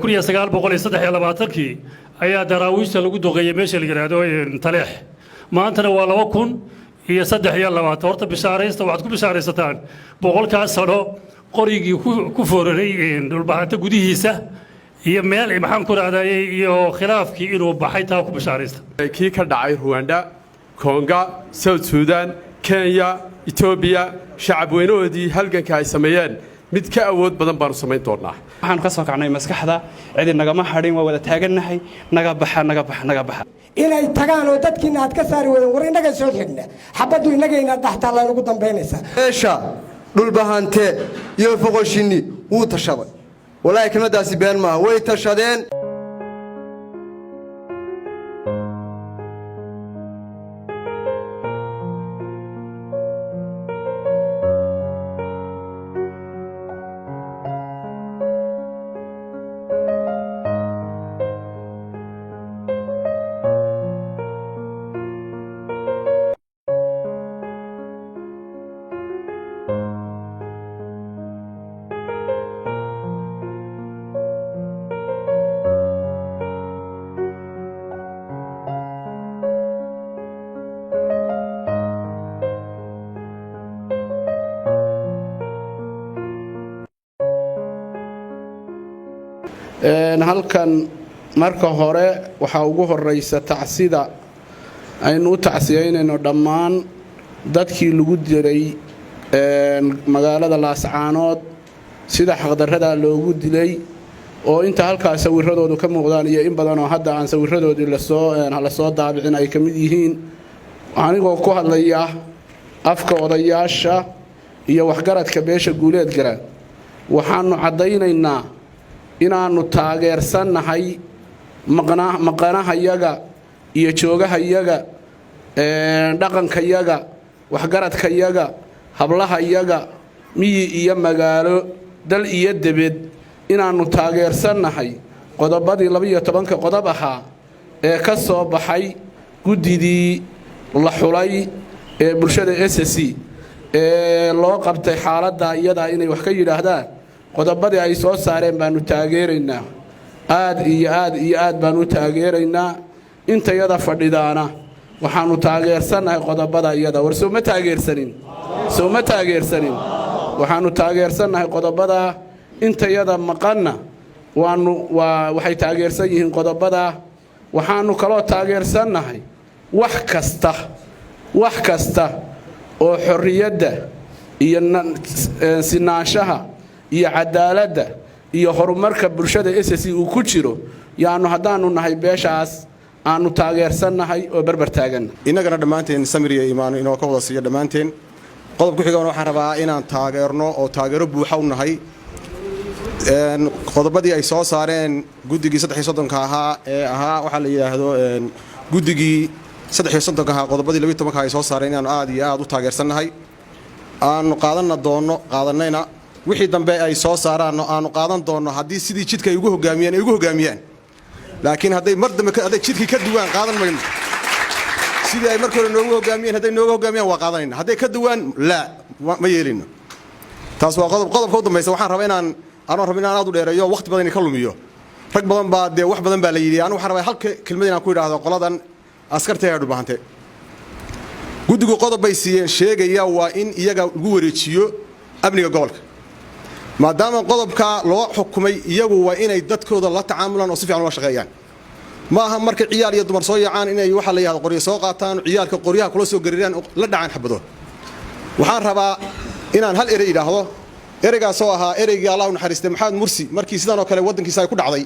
كل سجال بقول يصدح يلا بعتركي أي دراويش لو جدوا غير ماشي اللي جرادو تلح ما أنت ولا وكن يصدح يلا بعتورت بشاريست وعدكم بشاريستان بقول كاسرو قريجي كفوري دول بعت جودي هسه هي مال محن كل هذا يو خلاف كي إنه بحيتها كبشاريست كي كدعي رواندا كونغا سود السودان كينيا إثيوبيا شعب وينودي هلكن كاي سميان mid ka awood badan baan samayn doonaa waxaan ka soo kacnay maskaxda cidi nagama xadhin waa wada taaganahay naga baxa inay tagaan oo dadkiina aad ka saari wadeen war inaga soo xigna xabadu inagayna dhaxtaa la ugu dambeynaysa eesha dhul bahante iyo foqoshini wuu tashaday walaahi kanadaasi been ma way tashadeen halkan marka hore waxa ugu horeysa tacsida aynu tacsiyeynayno dhammaan dadkii lagu diray magaalada Laascaanood sida xaqdarrada loogu dilay oo inta halkaas sawiradoodu ka muuqdaan iyo in badan oo hadda aan sawiradoodii la soo daabicin ay kamid yihiin anigoo ku hadlaya afka odayaasha iyo waxgaradka beesha guuleed garan waxaanu cadaynaynaa inaanu taageersanahay maqanahayaga iyo joogahayaga dhaqankayaga waxgaradkayaga hablahayaga miyi iyo magaalo dal iyo debed inaanu taageersanahay qodobadii 12 qodob ahaa ee ka soo baxay gudidii la xulay ee bulshada SSC ee loo qabtay xaaladda iyada inay wax ka yiraahdaan qodobadii ay soo saareen baanu taageeraynaa aad iyo aad baanu taageeraynaa inta yada fadhidaana waxaanu taageersanahay qodobada iyada war soo ma taageersanin waxaanu taageersanahay qodobada inta yada maqanna waxay taageersan yihiin qodobada waxaanu kaloo taageersanahay wax kasta oo xorriyadda iyo sinaanshaha iyo cadaaladda iyo horumarka bulshada SSC uu ku jiro yaanu hadaanu nahay beeshaas aanu taageersanahay oo barbar taagan inagana dhamaanteen samiriya iimaan inoo ka wada siiyo dhamaanteen qodob ku xigana waxaan rabaa inaan taageerno oo taageero buuxa u nahay qodobadii ay soo saareen gudigii 330 ahaa ee ahaa waxa la yiraahdo gudigii 330 ahaa qodobadii 12 ay soo saareen inaan aad iyo aad u taageersanahay aanu qaadanayna wixii dambe ay soo saaraan aanu qaadan doono hadii sidii jidka ay ugu hogaamiyaan laakiin haday mar dambe haday jidkii ka duwaan qaadan mayno sidii ay markore noogu hogaamiyeen haday noogu hogaamiyaan waa qaadanayna haday ka duwaan la ma yeelino taas waa qodobka u dambeeyay waxaan rabaa inaan aad u dheereeyo waqti badan ka lumiyo rag badan baa wax badan baa la yiri anu waxaan rabaa halka kelmad inaan ku yiraahdo qoladan askarteedu baahantay gudigu qodob bay siiyeen sheegaya waa in iyaga ugu wareejiyo amniga gobolka maadaama qodobka loo xukumay iyagu waa inay dadkooda la tacaamulaan oo si fiican u shaqeeyaan ma aha marka ciyaar iyo dumar soo yaacaan inay waxa la yiraahdo qoriyo soo qaataan ciyaalka qoryaha kula soo gariraan la dhacaan xabado waxaan rabaa inaan hal eray yiraahdo ereygaas oo ahaa ereygii Allah u naxariistay Maxamed Mursi markii sidan oo kale wadankiisa ay ku dhacday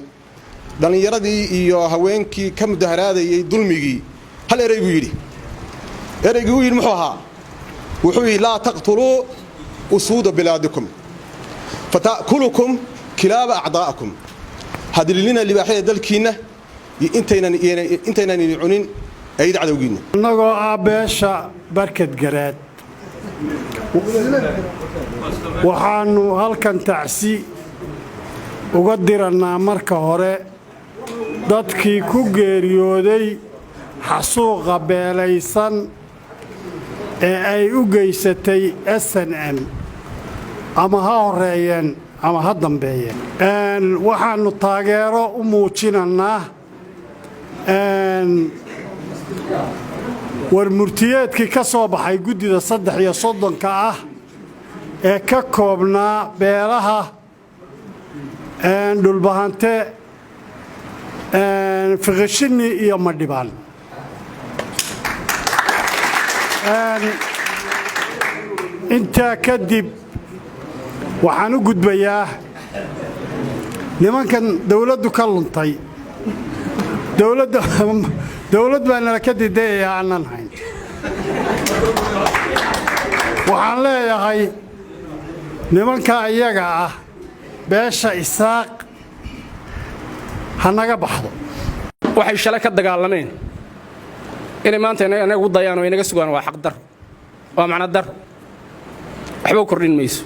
dhalinyaradii iyo haweenkii ka mudaharaadayay dulmigii hal erey buu yiri ereygii uu muxuu ahaa wuxuu la taqtulu usuud biladikum فتأكلكم كلاب أعضاءكم هذا اللي لنا اللي بحيل دلكينا انتينا نعنين أيد عدوجينا نجوا عباشة بركة جراد وحنو هالكن تعسي وقدرنا مركه هراء dadkii ku geeriyooday xasuuqa beelaysan ee ay u geysatay SNM ama ha horeeyeen ama ha dambeeye waxaannu taageero u muujinaynaa war murtiyeedkii ka soo baxay guddida 33 ah ee ka koobnaa beelaha dhulbahante fiqishini iyo madhibaan intaa kadib waxaan u gudbayaa nimankan dawladdu ka luntay dawlad baa nala ka diidayaya aanan hayn waxaan leeyahay nimanka iyaga ah beesha isaaq ha naga baxdo waxay shalay ka dagaalameen inay maanta inaga u dayaan oo inaga sugaan waa xaq dar waa macna dar waxba u kordhin mayso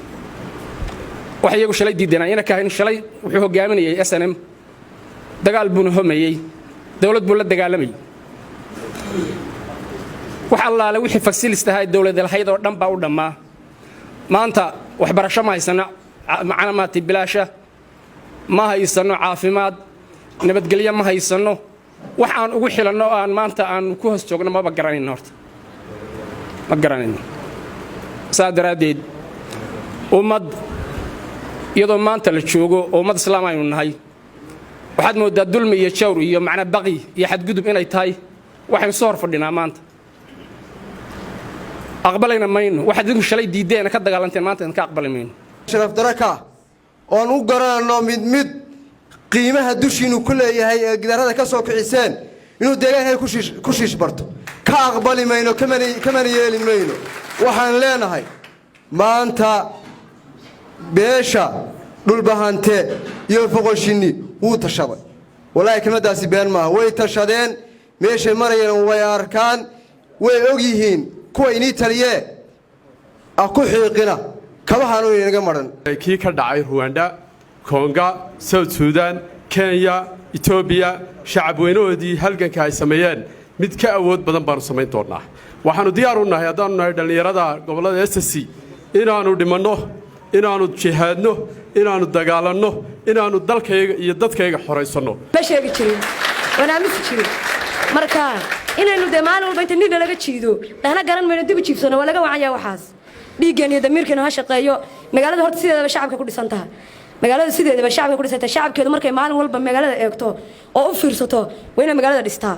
wax iyagu shalay diidanaa ina kaahin shalay wuxuu hogaaminayay SNM dagaal buu homeeyay dawlad buu la dagaalamay wax allaale wixii fasilista dawladda lahayd oo dhan baa u dhamaa maanta wax barasho ma haysana macluumaadii bilaasha ma haysano caafimaad nabadgelyo ma haysano wax aan ugu xilanno aan maanta aan ku hoos joogno ma garanayno horta ma garanayno saadaradeed ummad iyadoo maanta la joogo ummad islaam aynu nahay waxaad moodaa dulmi iyo jawr iyo macna baqi iyo xadgudub inay tahay waxaan soo horfadhinaa maanta aqbalayna mayno waxaad idinku shalay diideen ka dagaalanteen maanta ka aqbalay mayno sharaf daraka oon u garanno mid qiimaha dushiinu ku leeyahay ee gidarada ka soo kiciseen inuu deegaanka ku shiish barto ka aqbali mayno kama yeeli mayno waxaan leenahay maanta beesha dhulbahante iyo foqoshini wuu tashaday walaahi kamadaasi been maaha way tashadeen meeshay marayeen way arkaan way og yihiin kuwa inii taliyee ku xiiqina kabahan oo inaga maran kii ka dhacay Rwanda Konga South Sudan Kenya Ethiopia shacab weynoodii halganka ay sameeyeen mid ka awood badan baan sameyn doonaa waxaanu diyaar u nahay hadaan nahay dhalinyarada gobolada SSC inaanu dhimanno inaanu jihaadno inaanu dagaalanno inaanu dalkayga iyo dadkayga xoreysano ma sheegi jirin wanaamid jirin marka inaynu deemaan walba inta nidha laga jiido dhana garan mayno dib u jiifsano waa laga wacan yahay waxaas dhiigan iyo damiirkan ha shaqeeyo magaalada horta sideedaba shacabka ku dhisan tahay magaalada sideedaba shacabka ku dhisan tahay shacabkeedu markay maalin walba magaalada eegto oo u fiirsato wayna magaalada dhistaa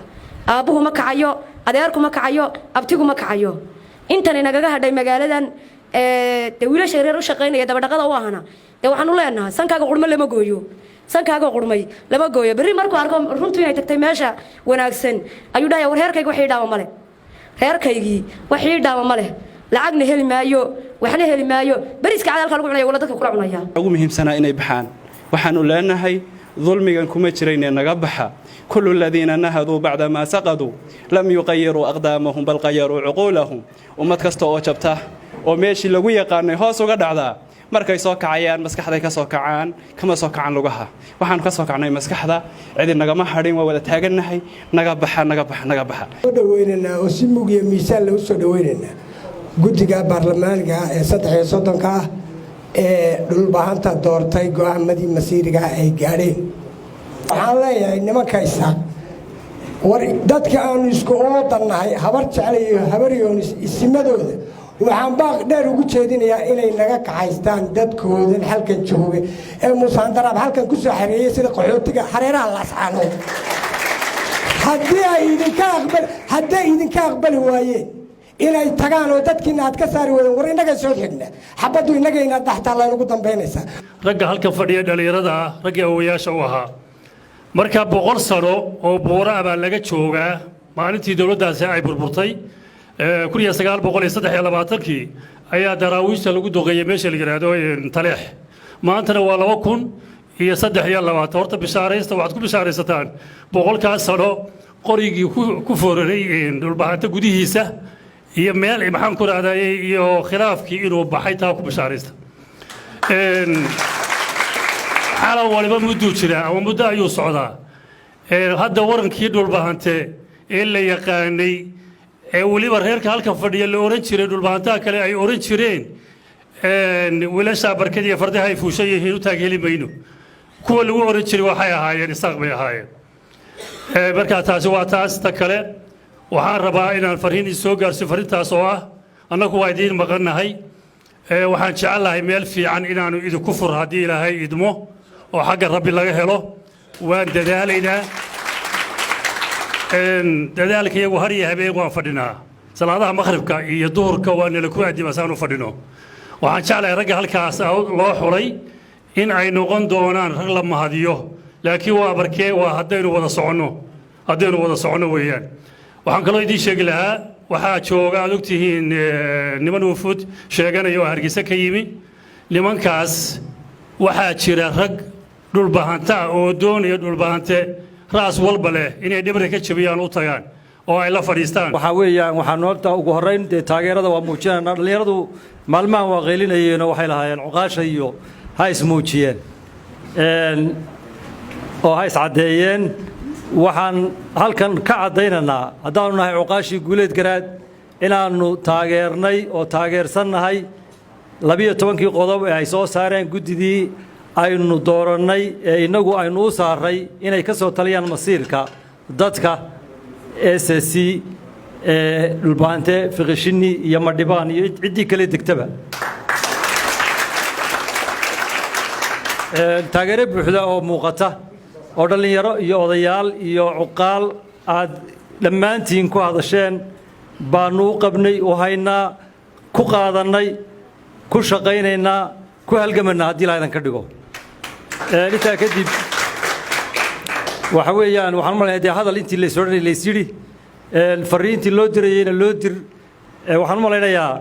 aabuhu ma kacayo adeerku ma kacayo abtigu ma kacayo intan inaga hadhay magaaladan wiilasha reer u shaqeynaya dabadhaqada u ahana waxaan u leenahay sankaaga qurmo lama gooyo sankaaga qurmay lama gooyo bari markuu arko runtu inay tagtay meesha wanaagsan ayuu dhahay war reerkayga wax ii dhaama male reerkaygii wax ii dhaama male lacagna heli maayo waxna heli maayo bariiska cadaalka lagu cunayo wala dadka kula cunaya ugu muhiimsanaa inay baxaan waxaan u leenahay ظلميا كما جرينا نقبحا كل الذين نهضوا بعد ما سقطوا لم يغيروا أقدامهم بل غيروا عقولهم وما تكستوا وجبته وماشي لو يقارن هوس uga dhacda markay soo kacayaan maskaxday ka soo kacaan kama soo kacan lugaha waxaan ka soo kacnay maskaxda cid nagama hadhin waa wada taaganahay naga baxa soo dhaweynana oo si mugiyo miisaan loo soo dhaweynana guddiga baarlamaanka ee 33 ah ee dhulbahanta doortay go'aamadii masiiriga ay gaadheen waxaan leeyahay nimanka isaaq war dadka aanu isku oodanahay habar jecelayo habariyoon isimadooda waxaan baaq dheer ugu jeedinayaa inay naga kacaystaan dadkoodan halkan jooga ee musaandarab halkan ku soo xareeyay sida qaxootiga xareeraha la asxaano haddii idinka aqbali waayeen inay tagaan oo dadkiina aad ka saari wadeen war inaga soo xigna xabaddu inagayna dhaxtaa laynagu dambaynaysaa ragga halkan fadhiya dhalinyarada ah raggii awoyaasha u ahaa marka 100 sano oo buura baa laga joogaa maalintii dawladdaasi ay burburtay 1923 ayaa daraawiishta lagu doqeeyay meesha la yiraahdo Taleex maantana waa 2023 horta bishaaraysta waxaad ku bishaaraysataan 100 sano qorigii ku fooraray dhulbahanta gudihiisa iyo meel maxaan ku raadayay iyo khilaafkii inuu baxay taa ku bishaaraysta xala waliba muddo jira ama muddo ayuu socdaa hadda warankii dhulbahante ee la yaqaanay waliba reerka halkan fadhiya la oran jiray dhulbahantaa kale ay oran jireen wiilasha barkadiya fardaha ay fuushan yihiin u taageeli mayno kuwa lagu oran jiray waxay ahaayeen isaaq bay ahaayeen marka taasi waa taas ta kale waxaan rabaa inaan fariin soo gaarsiyo fariintaas oo ah annagu waa idiin maqannahay waxaan jecelahay meel fiican inaanu idinku fur haddii ilaahay idmo oo xagga rabbi laga helo waan dadaalaynaa dadaalka iyagu har iyo habeen waan fadhinaa salaadaha maqribka iyo duhurka waa nala ku aadimasaan u fadhino waxaan jeclahay ragga halkaas loo xulay in ay noqon doonaan rag la mahadiyo laakiin waa barkee waa haddaynu wada soconno weeyaan waxaan kaloo idiin sheegi lahaa waxaa jooga aad ogtihiin niman wufuud sheeganaya oo hargeysa ka yimi nimankaas waxaa jira rag dhulbahanta oo doonaya dhulbahante raas walba leh inay dhibri ka jabiyaan u tagaan oo ay la fadhiistaan waxa weeyaan waxaan horta ugu horeyn taageerada waa muujinayna dhalinyaradu maalmahan waa qeylinayeen oo waxay lahaayeen cuqaasha iyo ha ismuujiyeen oo ha iscadeeyeen waxaan halkan ka cadaynaynaa haddaanu nahay cuqaashii guuleed garaad inaannu taageernay oo taageersannahay 12 qodob ee ay soo saareen guddidii aynu doorannay ee innagu aynu u saaray inay ka soo taliyaan masiirka dadka SSC dhulbaante fiqishini iyo madhibaan iyo ciddii kale degtaba taageero buuxda oo muuqata oo dhalinyaro iyo odayaal iyo cuqaal aad dhammaantiin ku hadasheen baanu u qabnay oo haynaa ku qaadannay ku shaqaynaynaa ku halgamaynaa haddii ilaahay ka dhigo intaa kadib waxa weeyaan waxaan malaynaa dee hadal intii laysoo dhanay laysyidhi fariintii loo dirayeyna loo dir waxaan u malaynayaa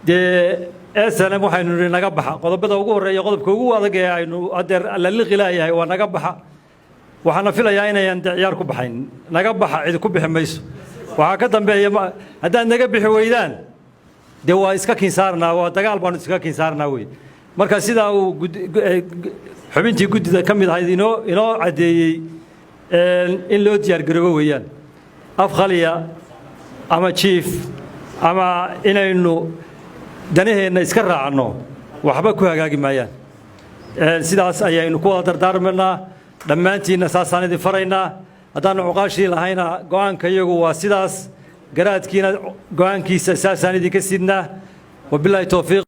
dee SNM waxaynu nidhi naga baxa qodobada ugu horreeya qodobka ugu adag ee aynu adeer la liqi laayahay waa naga baxa waxaana filayaa inayan ciyaar ku baxayn naga baxa cid ku bixi mayso waxaa ka dambeeya haddaad naga bixi weydaan dee waa iska kinsaarnaa waa dagaal baanu iska kinsaarnaa wey marka sidaa uu xubintii guddida ka mid ahayd inoo caddeeyey in loo diyaargaroobo weeyaan af khaliya ama jiif ama inaynu danaheenna iska raacno waxba ku hagaagi maayaan sidaas ayaynu ku wada dardaarmanaa dhammaantiinna saasaan idin faraynaa haddaannu cuqaashii lahayna go'aanka iyagu waa sidaas garaadkiina go'aankiisa saasaan idinka sidnaa wabilaahi towfiiq